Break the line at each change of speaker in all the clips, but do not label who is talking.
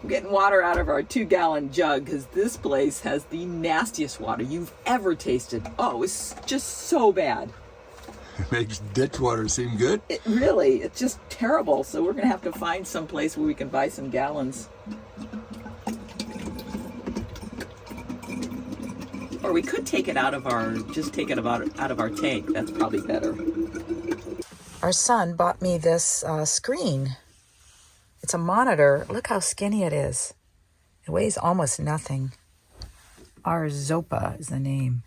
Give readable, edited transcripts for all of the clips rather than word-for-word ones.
I'm getting water out of our 2-gallon jug because this place has the nastiest water you've ever tasted. Oh, it's just so bad.
It makes ditch water seem good.
It's just terrible. So we're gonna have to find some place where we can buy some gallons. Or we could take it out of our tank. That's probably better. Our son bought me this screen. It's a monitor. Look how skinny it is. It weighs almost nothing. Our Zopa is the name.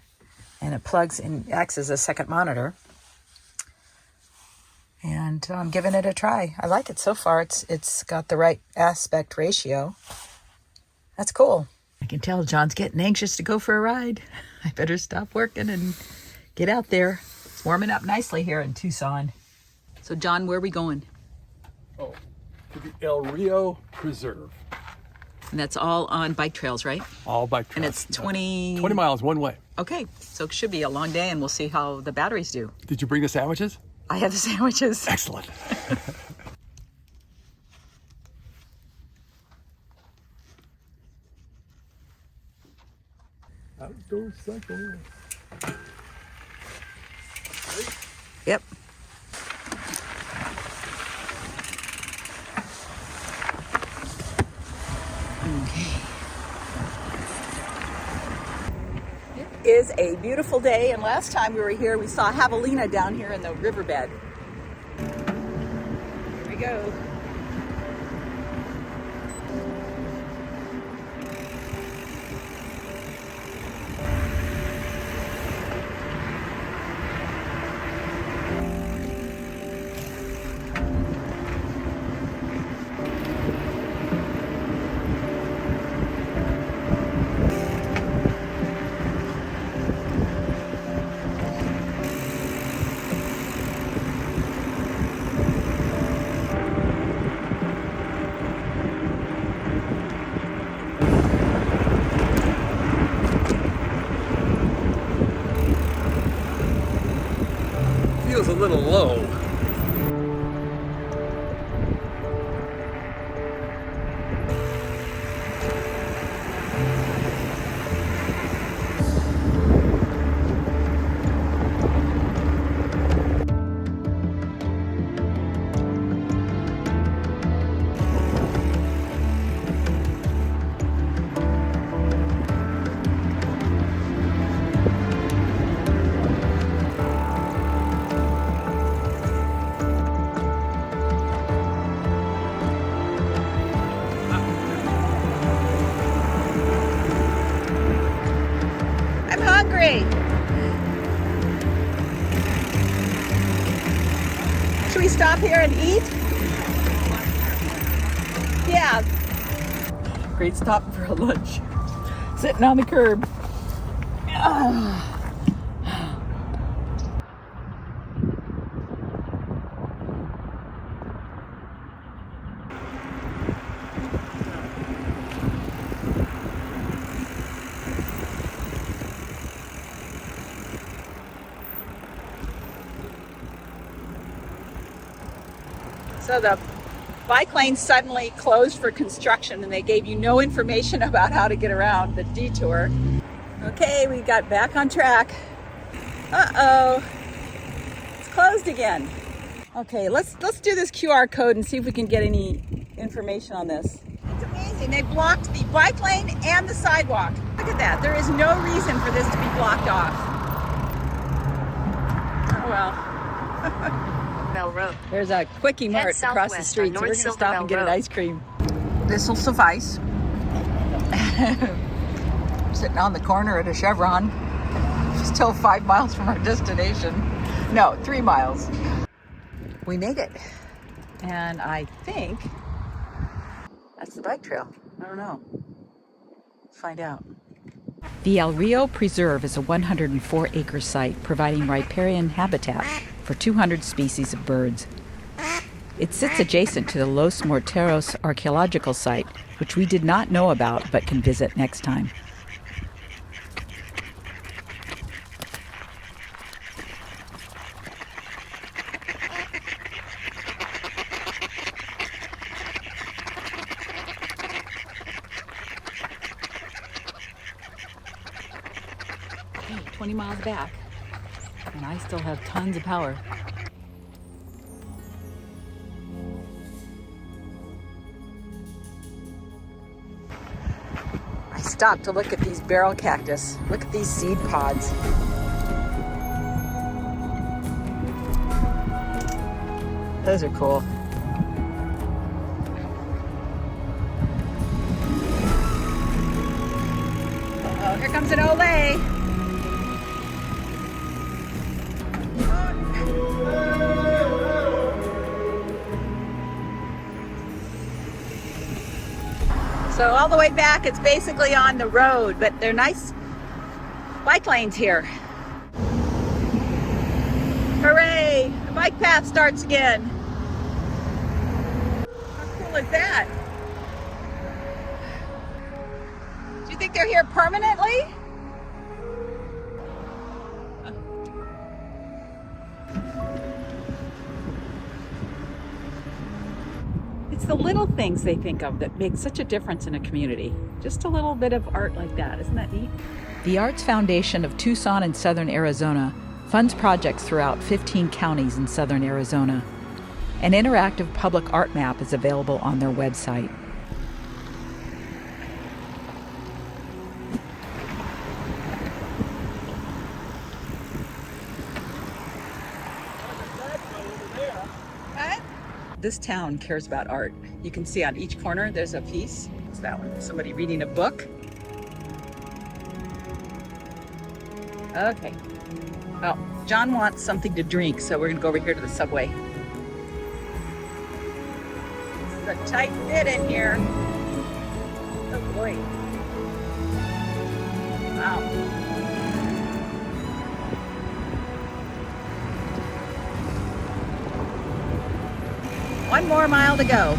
And it plugs in, acts as a second monitor. And I'm giving it a try. I like it so far. It's got the right aspect ratio. That's cool. I can tell John's getting anxious to go for a ride. I better stop working and get out there. It's warming up nicely here in Tucson. So John, where are we going?
Oh, to the El Rio Preserve.
And that's all on bike trails, right?
All bike trails.
And it's 20
miles one way.
Okay, so it should be a long day and we'll see how the batteries do.
Did you bring the sandwiches?
I have the sandwiches.
Excellent. Outdoor cycle.
Yep. It is a beautiful day, and last time we were here, we saw javelina down here in the riverbed. Here we go.
Feels a little low. Should we stop here and eat? Yeah. Great stop for a lunch. Sitting on the curb. So the bike lane suddenly closed for construction and they gave you no information about how to get around the detour. Okay, we got back on track. Uh-oh, it's closed again. Okay, let's do this QR code and see if we can get any information on this. It's amazing, they blocked the bike lane and the sidewalk. Look at that, there is no reason for this to be blocked off. Oh well.
Road.
There's a Quickie Mart across the street, so we're going to stop and get an ice cream. This will suffice. Sitting on the corner at a Chevron. Still 5 miles from our destination. No, 3 miles. We made it. And I think that's the bike trail. I don't know. Let's find out. The El Rio Preserve is a 104-acre site providing riparian habitat for 200 species of birds. It sits adjacent to the Los Morteros archaeological site, which we did not know about but can visit next time. 20 miles back, and I still have tons of power. I stopped to look at these barrel cactus. Look at these seed pods. Those are cool. Oh, here comes an Olay. So all the way back, it's basically on the road, but they're nice bike lanes here. Hooray! The bike path starts again. How cool is that? Do you think they're here permanently? It's the little things they think of that make such a difference in a community. Just a little bit of art like that. Isn't that neat? The Arts Foundation of Tucson and Southern Arizona funds projects throughout 15 counties in southern Arizona. An interactive public art map is available on their website. This town cares about art. You can see on each corner there's a piece. It's that one. Somebody reading a book. Okay. Oh, John wants something to drink, so we're gonna go over here to the subway. This is a tight fit in here. Oh boy. Wow. One more mile to go.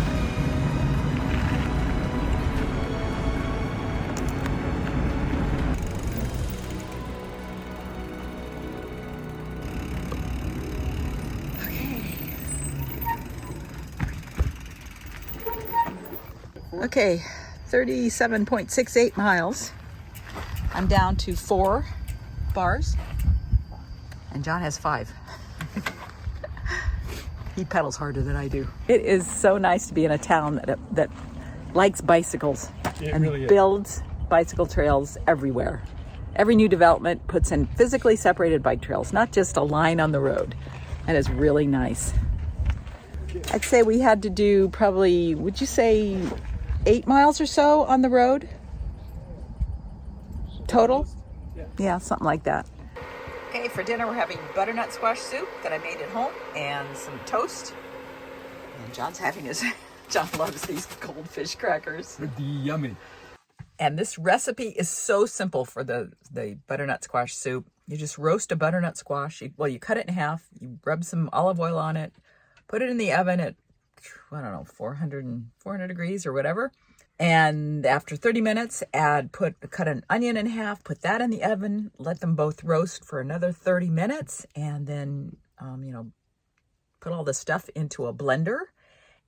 Okay, 37.68 miles. I'm down to 4 bars, and John has 5. He pedals harder than I do. It is so nice to be in a town that likes bicycles and really builds bicycle trails everywhere. Every new development puts in physically separated bike trails, not just a line on the road. And it's really nice. I'd say we had to do probably, would you say 8 miles or so on the road? Total? Yeah, something like that. Okay, for dinner we're having butternut squash soup that I made at home and some toast. And John's having his, John loves these cold fish crackers.
Pretty yummy.
And this recipe is so simple for the butternut squash soup. You just roast a butternut squash. You cut it in half. You rub some olive oil on it. Put it in the oven at, I don't know, 400 degrees or whatever. And after 30 minutes, cut an onion in half, put that in the oven, let them both roast for another 30 minutes, and then, put all the stuff into a blender,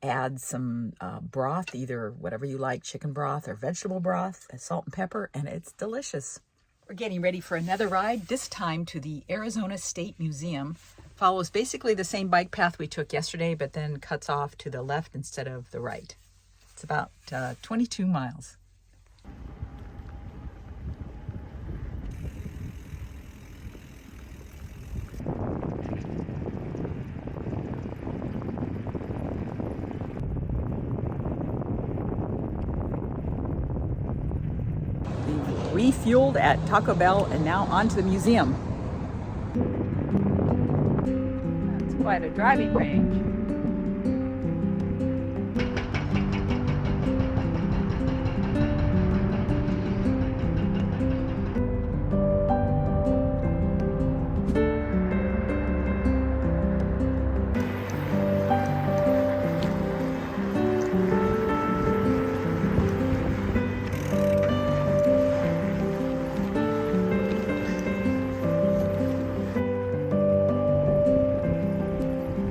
add some broth, either whatever you like, chicken broth or vegetable broth, salt and pepper, and it's delicious. We're getting ready for another ride, this time to the Arizona State Museum. Follows basically the same bike path we took yesterday, but then cuts off to the left instead of the right. It's about 22 miles. We refueled at Taco Bell and now on to the museum. That's quite a driving range.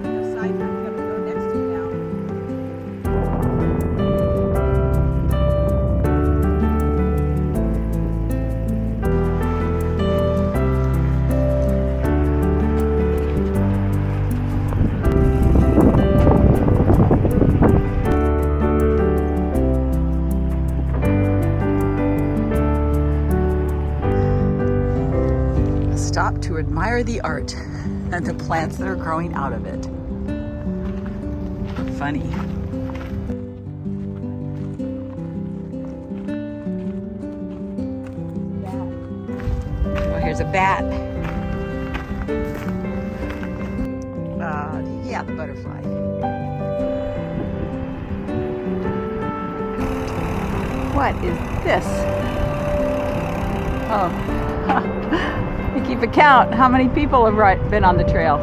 Aside from to admire the art and the plants that are growing out of it. Funny. Oh, here's a bat. Yeah, the butterfly. What is this? Oh, you keep a count. How many people have been on the trail?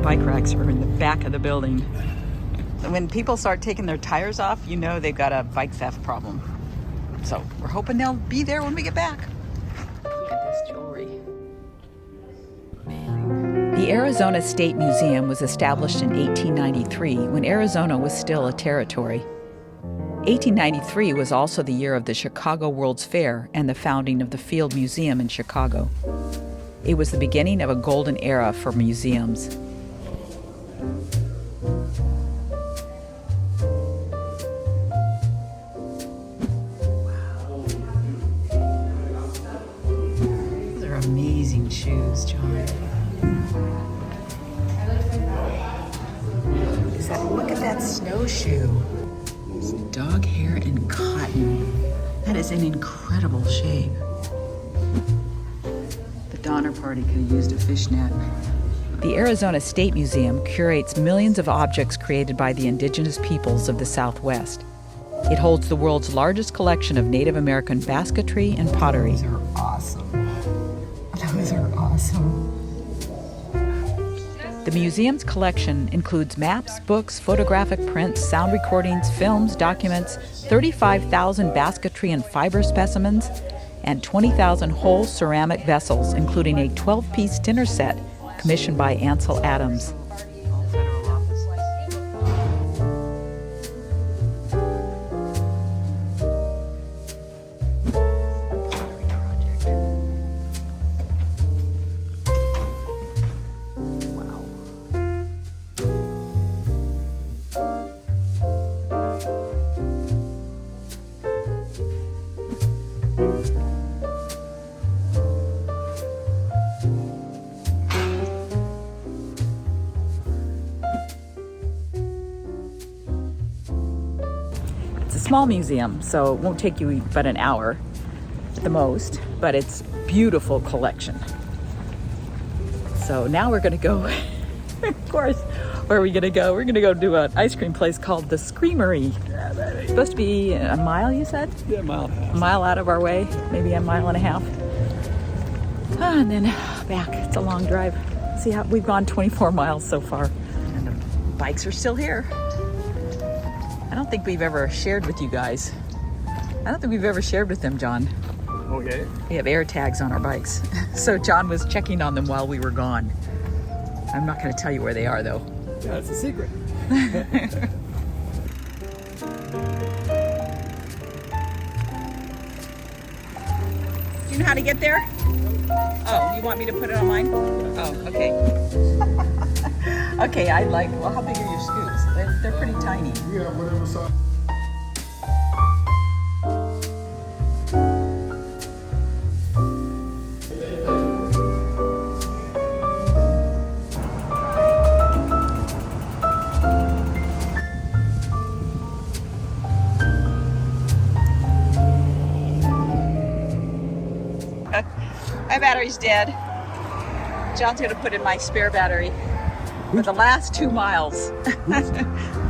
Bike racks are in the back of the building. When people start taking their tires off, you know they've got a bike theft problem. So we're hoping they'll be there when we get back. Look at this jewelry. Amazing. The Arizona State Museum was established in 1893 when Arizona was still a territory. 1893 was also the year of the Chicago World's Fair and the founding of the Field Museum in Chicago. It was the beginning of a golden era for museums. Amazing shoes, John. Look at that snowshoe. It's dog hair and cotton. That is in incredible shape. The Donner Party could have used a fishnet. The Arizona State Museum curates millions of objects created by the indigenous peoples of the Southwest. It holds the world's largest collection of Native American basketry and pottery. Those are awesome. Those are awesome. The museum's collection includes maps, books, photographic prints, sound recordings, films, documents, 35,000 basketry and fiber specimens, and 20,000 whole ceramic vessels, including a 12-piece dinner set commissioned by Ansel Adams. Small museum, so it won't take you but an hour at the most, but it's beautiful collection. So now we're gonna go, of course, where are we gonna go? We're gonna go to an ice cream place called the Screamery. Yeah, baby. It's supposed to be a mile, you said?
Yeah, a mile and a half.
A mile out of our way, maybe a mile and a half. And then back, it's a long drive. See how we've gone 24 miles so far. And the bikes are still here. I don't think we've ever shared with you guys. I don't think we've ever shared with them, John.
Okay.
We have air tags on our bikes. So John was checking on them while we were gone. I'm not going to tell you where they are, though.
Yeah, it's a secret.
Do you know how to get there? Oh, you want me to put it on mine? Oh, okay.
Okay, well, how big are your scoops? They're pretty tiny.
Yeah, whatever size.
My battery's dead. John's gonna put in my spare battery for the last 2 miles.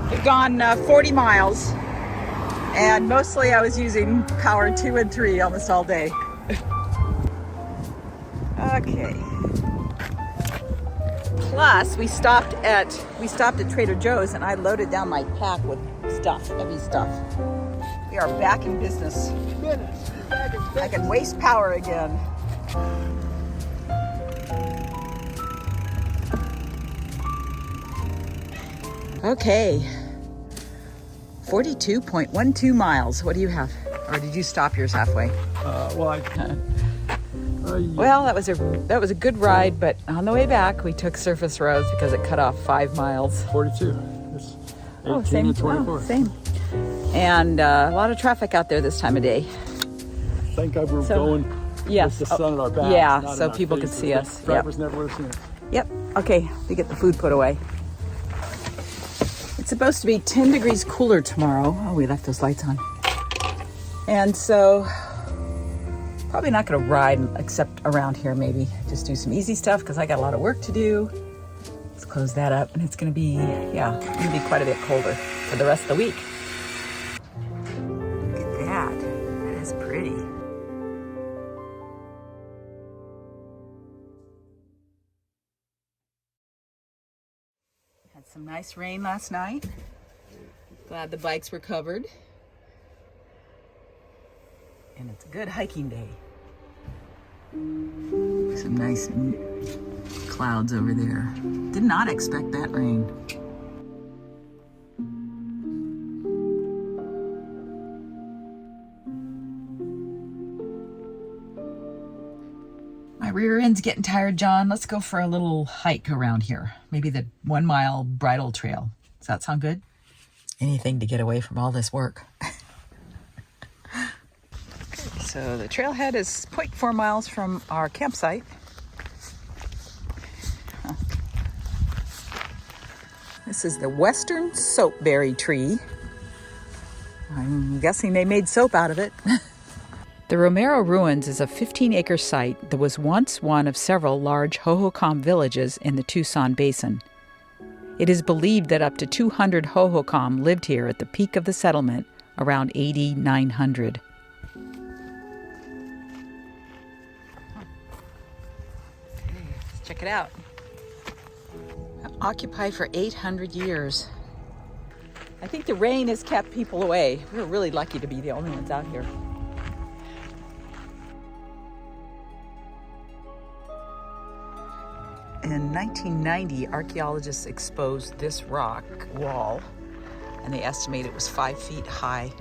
We've gone 40 miles, and mostly I was using power 2 and 3 almost all day. Okay. Plus, we stopped at Trader Joe's, and I loaded down my pack with stuff, heavy stuff. We are back in business. I can waste power again.
Okay. 42.12 miles. What do you have? Or did you stop yours halfway?
Well,
Well, that was a good ride, but on the way back we took surface roads because it cut off 5 miles.
42. It's 18
same.
and 24.
Same. And a lot of traffic out there this time of day.
Thank God we're going
Yes.
with the sun at our backs.
Yeah,
not
so
in our
people could
faces.
see us.
Drivers never would have seen us.
Yep. Okay, we get the food put away. It's supposed to be 10 degrees cooler tomorrow. Oh, we left those lights on. And so, probably not going to ride except around here maybe. Just do some easy stuff because I got a lot of work to do. Let's close that up. And it's going to be, quite a bit colder for the rest of the week. Look at that. That is pretty. Had some nice rain last night. Glad the bikes were covered. And it's a good hiking day. Some nice clouds over there. Did not expect that rain. My rear end's getting tired, John. Let's go for a little hike around here. Maybe the 1 mile bridle trail. Does that sound good? Anything to get away from all this work. So the trailhead is 0.4 miles from our campsite. This is the western soapberry tree. I'm guessing they made soap out of it. The Romero Ruins is a 15-acre site that was once one of several large Hohokam villages in the Tucson Basin. It is believed that up to 200 Hohokam lived here at the peak of the settlement around 8900. Let's check it out. Occupied for 800 years. I think the rain has kept people away. We're really lucky to be the only ones out here. In 1990, archaeologists exposed this rock wall, and they estimate it was 5 feet high.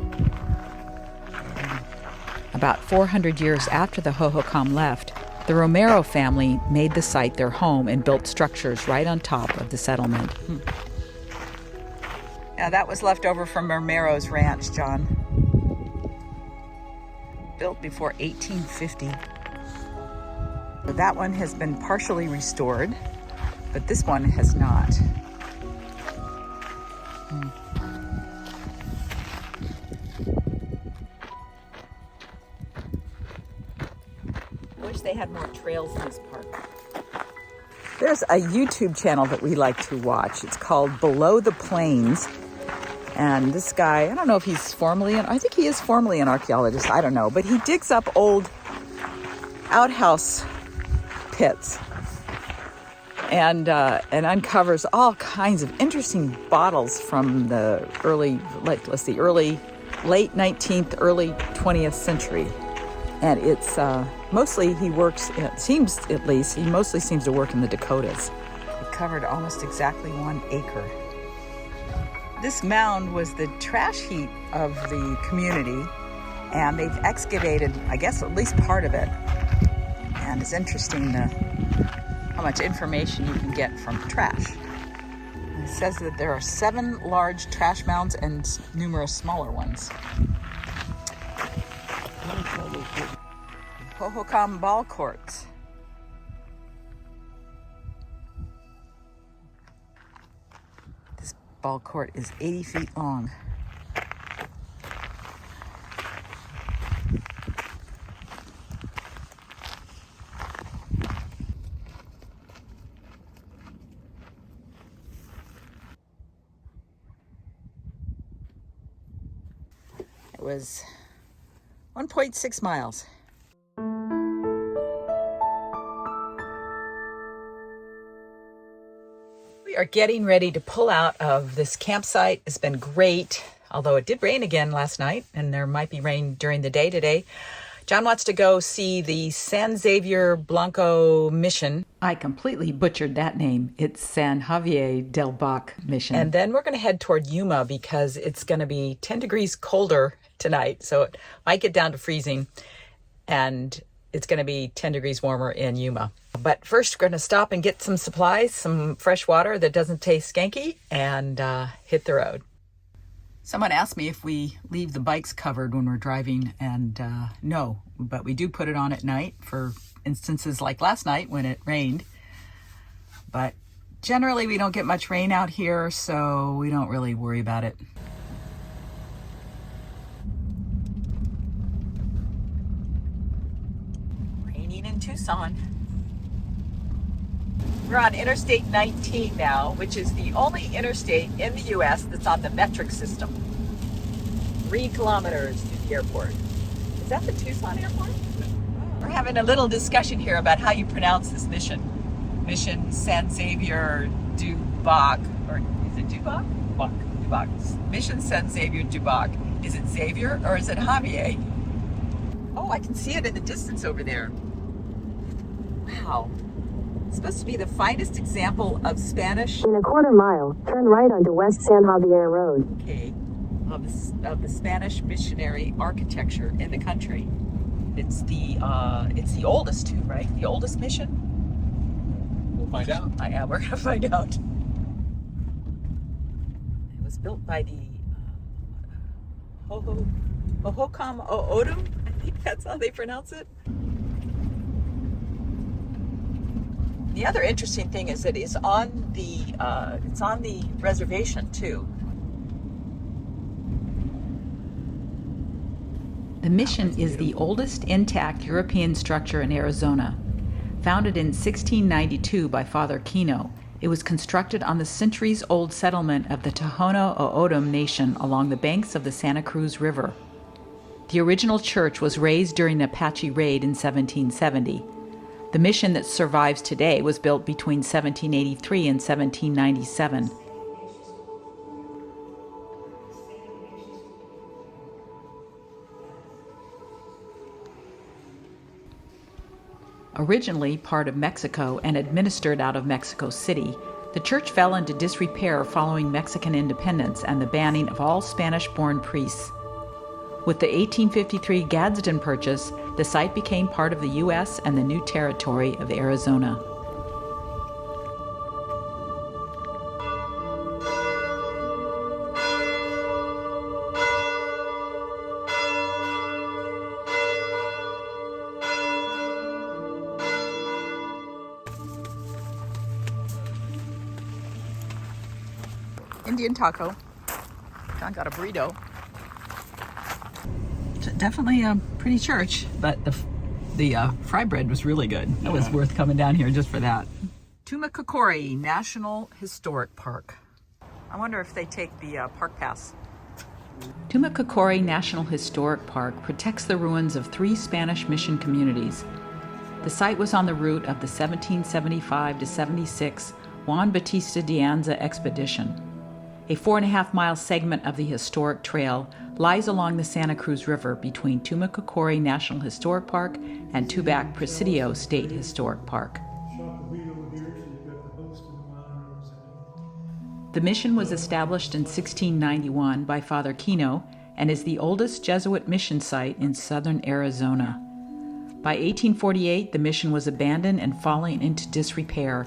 About 400 years after the Hohokam left, the Romero family made the site their home and built structures right on top of the settlement. Now that was left over from Romero's ranch, John. Built before 1850. That one has been partially restored, but this one has not. I wish they had more trails in this park. There's a YouTube channel that we like to watch. It's called Below the Plains. And this guy, I don't know if he's I think he is formally an archaeologist, I don't know, but he digs up old outhouse pits and uncovers all kinds of interesting bottles from the late 19th, early 20th century. And it's mostly he mostly seems to work in the Dakotas. It covered almost exactly 1 acre. This mound was the trash heap of the community, and they've excavated, I guess, at least part of it. And it's interesting how much information you can get from trash. It says that there are 7 large trash mounds and numerous smaller ones. Hohokam ball courts. This ball court is 80 feet long. It was 1.6 miles. We are getting ready to pull out of this campsite. It's been great, although it did rain again last night, and there might be rain during the day today. John wants to go see the San Xavier Blanco mission. I completely butchered that name. It's San Xavier del Bac mission. And then we're going to head toward Yuma because it's going to be 10 degrees colder tonight. So it might get down to freezing, and it's going to be 10 degrees warmer in Yuma. But first, we're going to stop and get some supplies, some fresh water that doesn't taste skanky, and hit the road. Someone asked me if we leave the bikes covered when we're driving, and no, but we do put it on at night for instances like last night when it rained. But generally we don't get much rain out here, so we don't really worry about it. Raining in Tucson. We're on Interstate 19 now, which is the only interstate in the U.S. that's on the metric system. 3 kilometers to the airport. Is that the Tucson airport? We're having a little discussion here about how you pronounce this mission. Mission San Xavier du Bac, or is it du Bac?
Bac.
Du Bac. Mission San Xavier du Bac. Is it Xavier or is it Javier? Oh, I can see it in the distance over there. Wow. It's supposed to be the finest example of Spanish.
In a quarter mile, turn right onto West San Xavier Road.
Okay, of the Spanish missionary architecture in the country. It's the oldest too, right? The oldest mission.
We'll find out.
Yeah, we're gonna find out. It was built by the Hohokam O'odham. I think that's how they pronounce it. The other interesting thing is that it's on the reservation too. The mission is the oldest intact European structure in Arizona. Founded in 1692 by Father Kino, it was constructed on the centuries-old settlement of the Tohono O'odham Nation along the banks of the Santa Cruz River. The original church was razed during the Apache raid in 1770. The mission that survives today was built between 1783 and 1797. Originally part of Mexico and administered out of Mexico City, the church fell into disrepair following Mexican independence and the banning of all Spanish-born priests. With the 1853 Gadsden Purchase, the site became part of the U.S. and the new territory of Arizona. Indian taco. John got a burrito. Definitely a pretty church, but the fry bread was really good. It was worth coming down here just for that. Tumacacori National Historic Park. I wonder if they take the park pass. Tumacacori National Historic Park protects the ruins of 3 Spanish mission communities. The site was on the route of the 1775 to 76 Juan Bautista de Anza expedition. A 4.5-mile segment of the historic trail lies along the Santa Cruz River between Tumacacori National Historic Park and Tubac Presidio State Historic Park. The mission was established in 1691 by Father Kino and is the oldest Jesuit mission site in southern Arizona. By 1848, the mission was abandoned and falling into disrepair.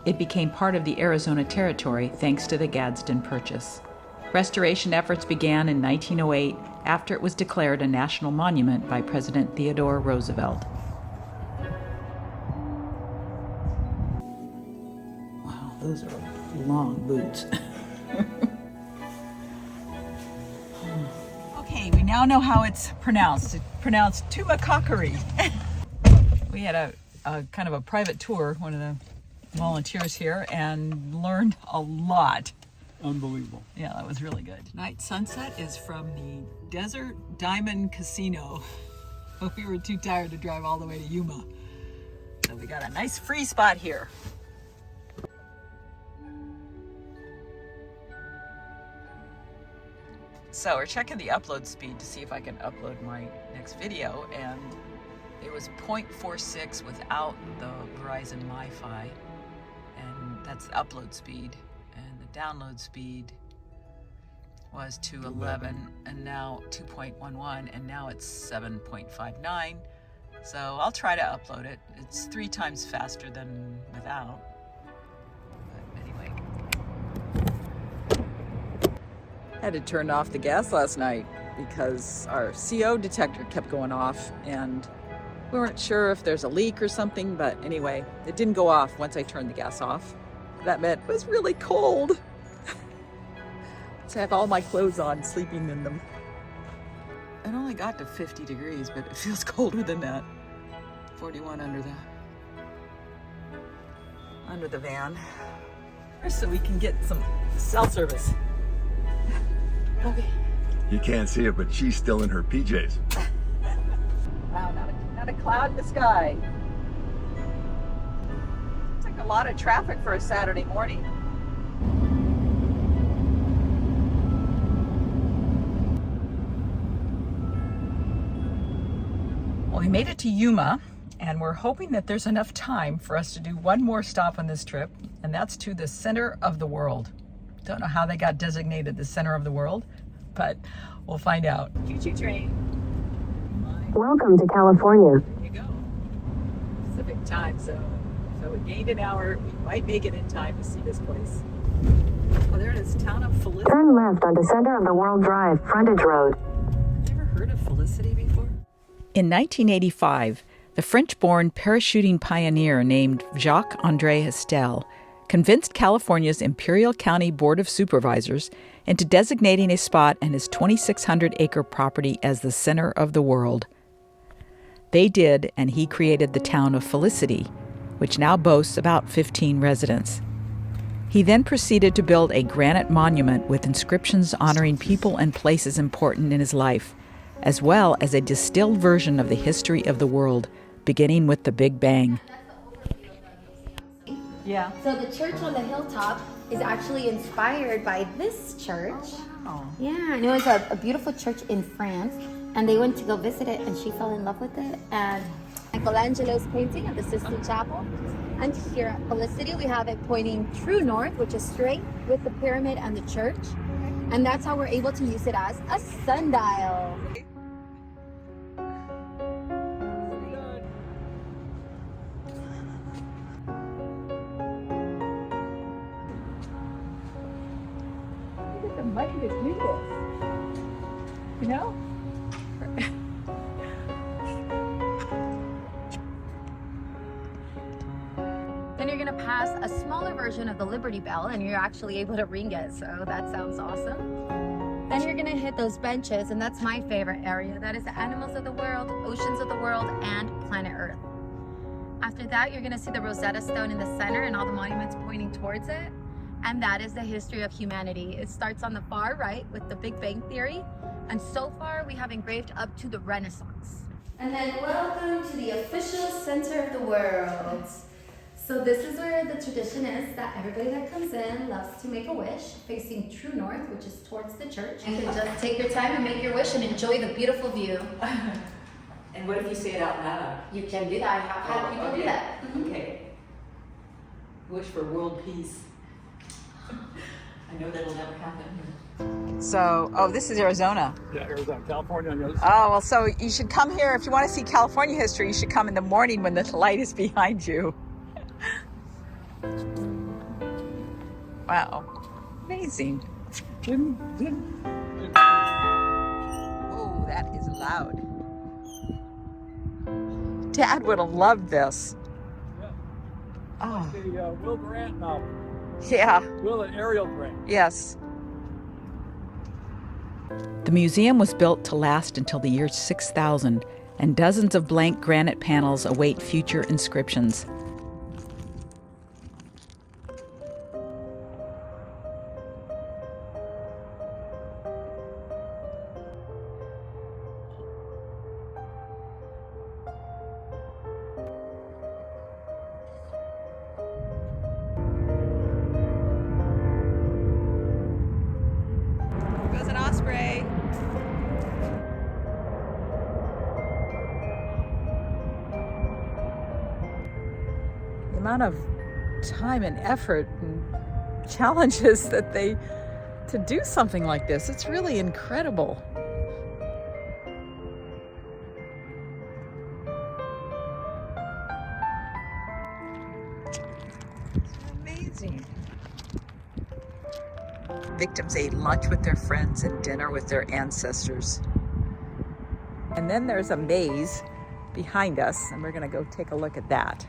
It became part of the Arizona Territory thanks to the Gadsden Purchase. Restoration efforts began in 1908 after it was declared a national monument by President Theodore Roosevelt. Wow, those are long boots. Okay, we now know how it's pronounced. It's pronounced Tumacacori. We had a kind of a private tour, one of the volunteers here, and learned a lot.
Unbelievable.
Yeah, that was really good. Tonight's sunset is from the Desert Diamond Casino. We were too tired to drive all the way to Yuma. So we got a nice free spot here. So we're checking the upload speed to see if I can upload my next video, and it was 0.46 without the Verizon MiFi, and that's the upload speed, and the download speed was 211, and now 2.11, and now it's 7.59. So I'll try to upload it. It's 3 times faster than without. But anyway. I had to turn off the gas last night because our CO detector kept going off, and we weren't sure if there's a leak or something, but anyway, it didn't go off once I turned the gas off. That meant it was really cold. So I have all my clothes on, sleeping in them. It only got to 50 degrees, but it feels colder than that. 41 under the van. So we can get some cell service. Okay.
You can't see it, but she's still in her PJs.
Wow, not a cloud in the sky. It's like a lot of traffic for a Saturday morning.
Well, we made it to Yuma, and we're hoping that there's enough time for us to do one more stop on this trip, and that's to the center of the world. Don't know how they got designated the center of the world, but we'll find out.
Choo-choo train.
Welcome to California.
There you go. Pacific time, so we gained an hour. We might make it in time to see this place. Oh, there it is, town of Felicity.
Turn left onto Center of the World Drive, frontage road.
Have you ever heard of Felicity before? In 1985, the French-born parachuting pioneer named Jacques-André Hastel convinced California's Imperial County Board of Supervisors into designating a spot in his 2,600-acre property as the center of the world. They did, and he created the town of Felicity, which now boasts about 15 residents. He then proceeded to build a granite monument with inscriptions honoring people and places important in his life, as well as a distilled version of the history of the world, beginning with the Big Bang.
Yeah.
So the church on the hilltop is actually inspired by this church.
Oh.
Yeah, and it was a beautiful church in France, and they went to go visit it, and she fell in love with it. And Michelangelo's painting at the Sistine Chapel. And here at Felicity, we have it pointing true north, which is straight with the pyramid and the church. And that's how we're able to use it as a sundial.
Money to do this, you know?
Then you're gonna pass a smaller version of the Liberty Bell, and you're actually able to ring it, so that sounds awesome. Then you're gonna hit those benches, and that's my favorite area. That is the animals of the world, oceans of the world, and planet Earth. After that, you're gonna see the Rosetta Stone in the center and all the monuments pointing towards it. And that is the history of humanity. It starts on the far right with the Big Bang Theory. And so far, we have engraved up to the Renaissance. And then welcome to the official center of the world. So this is where the tradition is that everybody that comes in loves to make a wish, facing true north, which is towards the church. You can just take your time and make your wish and enjoy the beautiful view.
And what if you say it out loud?
You can do that. I have had people do that.
Okay. Wish for world peace. I know that'll never happen. So, this is Arizona.
Yeah, Arizona, California on the other side.
Oh, well, so you should come here. If you want to see California history, you should come in the morning when the light is behind you. Wow. Amazing. Oh, that is loud. Dad would have loved this.
Yeah.
Oh,
The Will Grant novel.
yeah.
Will and Ariel Grant.
Yes. The museum was built to last until the year 6000, and dozens of blank granite panels await future inscriptions. Goes an osprey.
amount of time and effort and challenges that they to do something like this. It's really incredible. Amazing. Victims ate lunch with their friends and dinner with their ancestors. And then there's a maze behind us, and we're going to go take a look at that.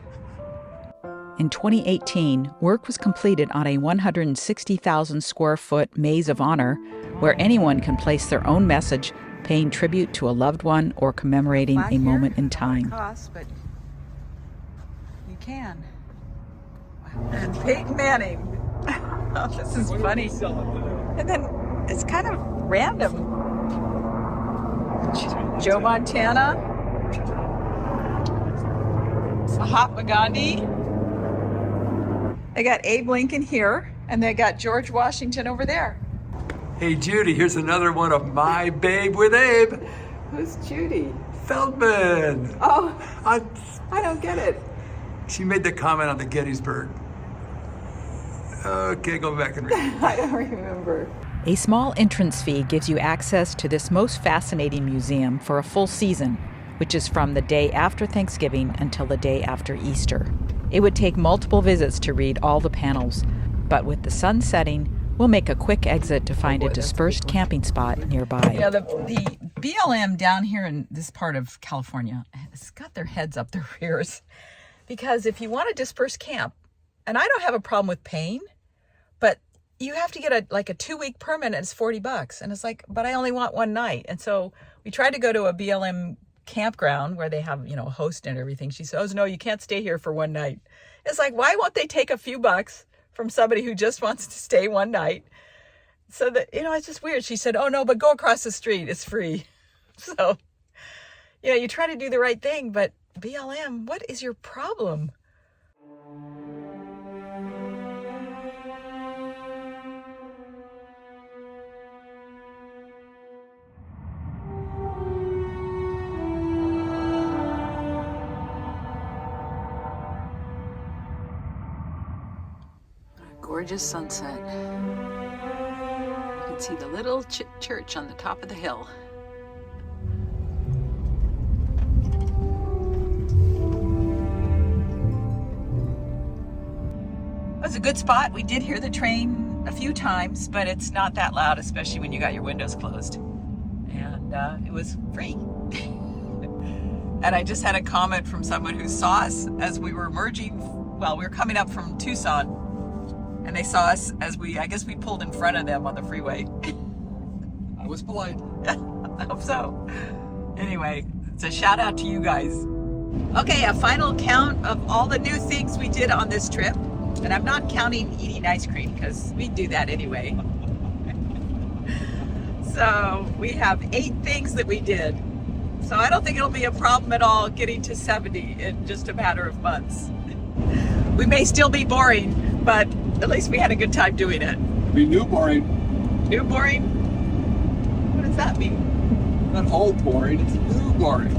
In 2018, work was completed on a 160,000 square foot maze of honor where anyone can place their own message, paying tribute to a loved one or commemorating a moment in time. Costs, but you can. Wow. And Peyton Manning. Oh, this is funny. And then it's kind of random. Joe Montana. Mahatma Gandhi. They got Abe Lincoln here, and they got George Washington over there.
Hey Judy, here's another one of my Babe with Abe.
Who's Judy?
Feldman.
Oh, I don't get it.
She made the comment on the Gettysburg. Okay, go back and read.
I don't remember.
A small entrance fee gives you access to this most fascinating museum for a full season, which is from the day after Thanksgiving until the day after Easter. It would take multiple visits to read all the panels, but with the sun setting, we'll make a quick exit to find a dispersed camping spot nearby.
Yeah, the BLM down here in this part of California has got their heads up their rears, because if you want to disperse camp, and I don't have a problem with paying, but you have to get a 2-week permit and it's $40. And it's like, but I only want one night. And so we tried to go to a BLM campground where they have, a host and everything. She says, oh, no, you can't stay here for one night. It's like, why won't they take a few bucks from somebody who just wants to stay one night? So that, it's just weird. She said, oh, no, but go across the street. It's free. So, you try to do the right thing, but BLM, what is your problem? Gorgeous sunset. You can see the little church on the top of the hill. It was a good spot. We did hear the train a few times, but it's not that loud, especially when you got your windows closed. And it was free. And I just had a comment from someone who saw us as we were merging. Well, we were coming up from Tucson. And they saw us as I guess we pulled in front of them on the freeway.
I was polite.
I hope so. Anyway, it's a shout out to you guys. Okay, a final count of all the new things we did on this trip. And I'm not counting eating ice cream because we do that anyway. So we have 8 things that we did. So I don't think it'll be a problem at all getting to 70 in just a matter of months. We may still be boring, but at least we had a good time doing it.
Be new boring.
New boring? What does that mean?
Not old boring, it's new boring.